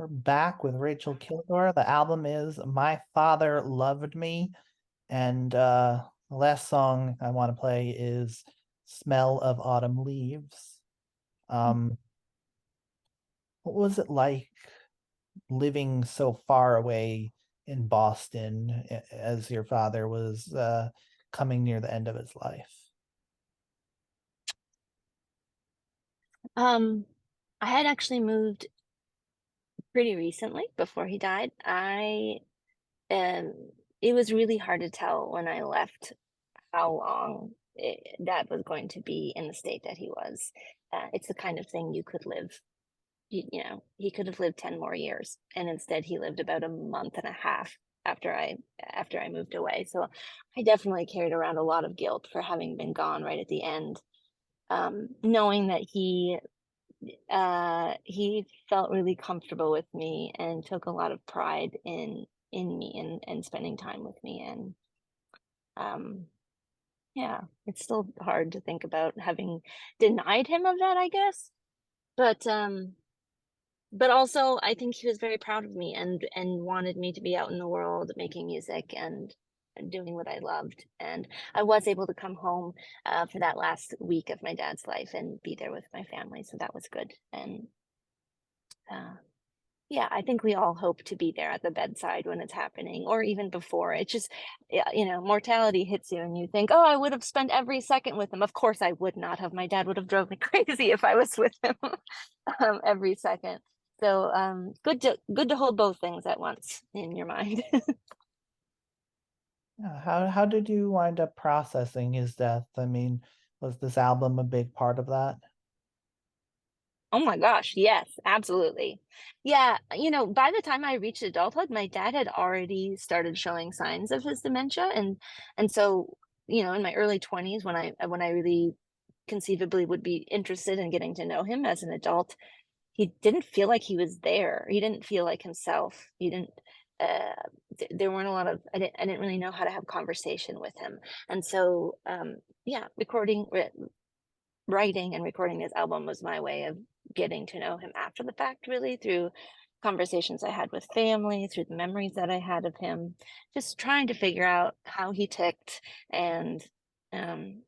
We're back with Rachael Kilgour. The album is My Father Loved Me. And the last song I want to play is Smell of Autumn Leaves. Um, what was it like living so far away in Boston as your father was coming near the end of his life? Um, I had actually moved pretty recently before he died. Um, it was really hard to tell when I left how long that was going to be in the state that he was. It's the kind of thing you could live. He could have lived 10 more years, and instead he lived about a month and a half after I moved away. So I definitely carried around a lot of guilt for having been gone right at the end. Knowing that he felt really comfortable with me and took a lot of pride in me and spending time with me. And um, yeah, it's still hard to think about having denied him of that, I guess. But but also I think he was very proud of me and wanted me to be out in the world making music and doing what I loved. And I was able to come home for that last week of my dad's life and be there with my family, so that was good. And uh, yeah, I think we all hope to be there at the bedside when it's happening, or even before. It's just, yeah, mortality hits you and you think, oh, I would have spent every second with him. Of course, I would not have. My dad would have drove me crazy if I was with him every second. So good to hold both things at once in your mind. How did you wind up processing his death? I mean, was this album a big part of that? Oh my gosh, yes, absolutely. Yeah, by the time I reached adulthood, my dad had already started showing signs of his dementia, and so, in my early 20s when I really conceivably would be interested in getting to know him as an adult, he didn't feel like he was there. He didn't feel like himself. He didn't uh there weren't a lot of I didn't really know how to have conversation with him. And so yeah, writing and recording this album was my way of getting to know him after the fact, really, through conversations I had with family, through the memories that I had of him, just trying to figure out how he ticked and um,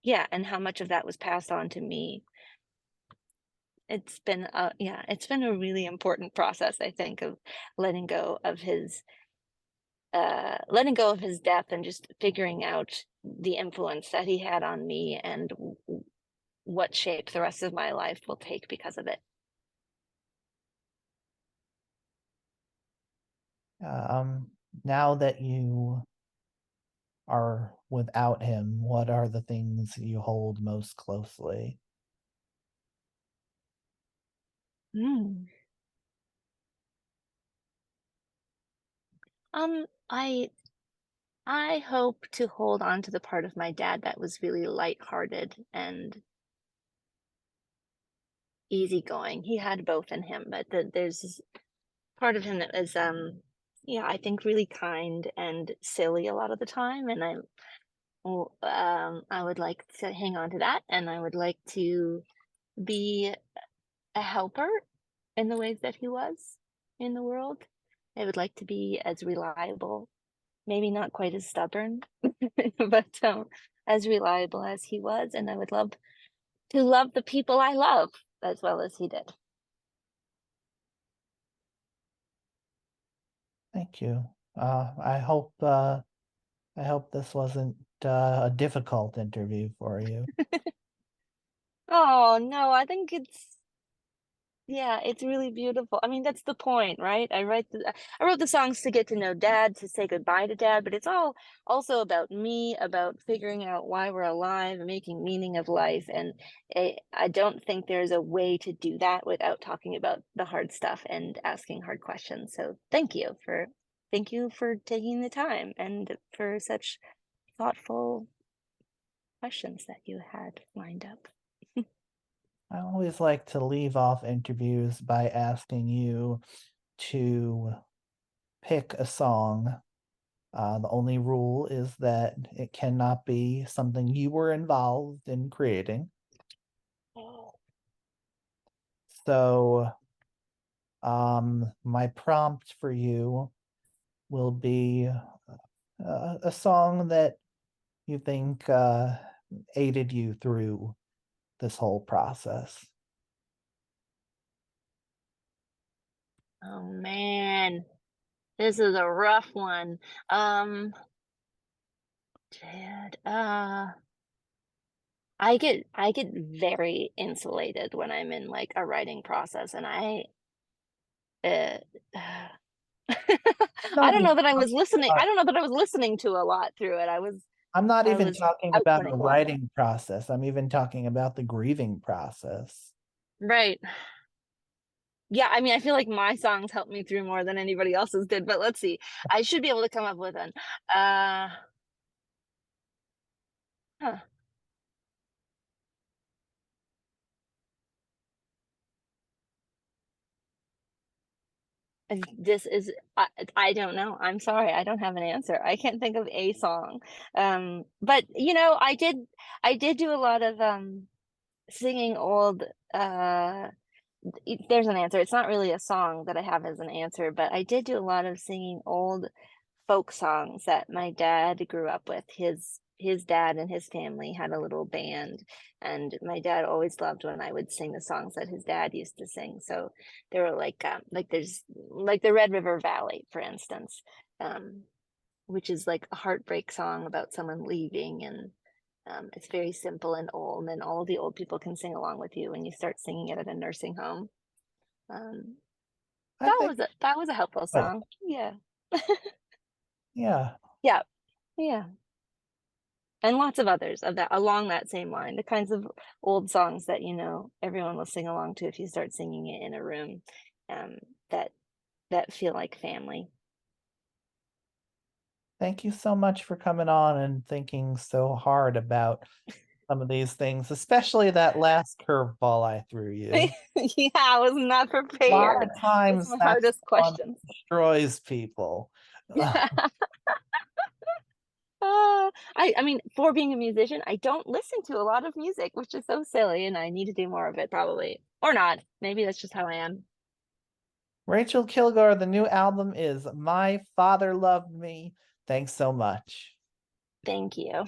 yeah, and how much of that was passed on to me. It's been a really important process, I think, of letting go of his letting go of his death and just figuring out the influence that he had on me and what shape the rest of my life will take because of it. Um, Now that you are without him, what are the things you hold most closely? Mm. Um, I I hope to hold on to the part of my dad that was really lighthearted and easygoing. He had both in him, but there's this part of him that was yeah, I think really kind and silly a lot of the time, and I would like to hang on to that, and I would like to be a helper in the ways that he was in the world. I would like to be as reliable, maybe not quite as stubborn, but as reliable as he was. And I would love to love the people I love as well as he did. Thank you. I hope this wasn't a difficult interview for you. Oh no, I think yeah, it's really beautiful. I mean, that's the point, right? I wrote the songs to get to know dad, to say goodbye to dad, but it's all also about me, about figuring out why we're alive and making meaning of life. And I don't think there's a way to do that without talking about the hard stuff and asking hard questions. So thank you for taking the time and for such thoughtful questions that you had lined up. I always like to leave off interviews by asking you to pick a song. The only rule is that it cannot be something you were involved in creating. Oh. So My prompt for you will be a song that you think aided you through this whole process. Oh man, this is a rough one. Dad, I get very insulated when I'm in like a writing process, and uh, I Not don't even know that I was talking listening. about, I don't know that I was listening to a lot through it. I'm not I even was talking about the outputting a lot. writing process. I'm even talking about the grieving process. Right. Yeah, I mean, I feel like my songs helped me through more than anybody else's did, but let's see. I should be able to come up with an. Uh, huh. This is I don't know. I'm sorry. I don't have an answer. I can't think of a song. But I did do a lot of singing old there's an answer. It's not really a song that I have as an answer, but I did do a lot of singing old folk songs that my dad grew up with. His dad and his family had a little band, and my dad always loved when I would sing the songs that his dad used to sing. So there were like there's like the Red River Valley, for instance, um, which is like a heartbreak song about someone leaving, and it's very simple and old, and all of the old people can sing along with you when you start singing it at a nursing home. Um, I think, that was a helpful but song. Yeah. yeah, Yeah. Yeah. And lots of others of that along that same line, the kinds of old songs that, everyone will sing along to if you start singing it in a room, um, that that feel like family. thank you so much for coming on and thinking so hard about some of these things, especially that last curveball I threw you. Yeah, I was not A lot prepared. of Those times are my that's hardest the one questions. that destroys people. I mean, for being a musician, I don't listen to a lot of music, which is so silly, and I need to do more of it probably. Or not. Maybe that's just how I am. Rachel Kilgour, the new album is My Father Loved Me. Thanks so much. Thank you.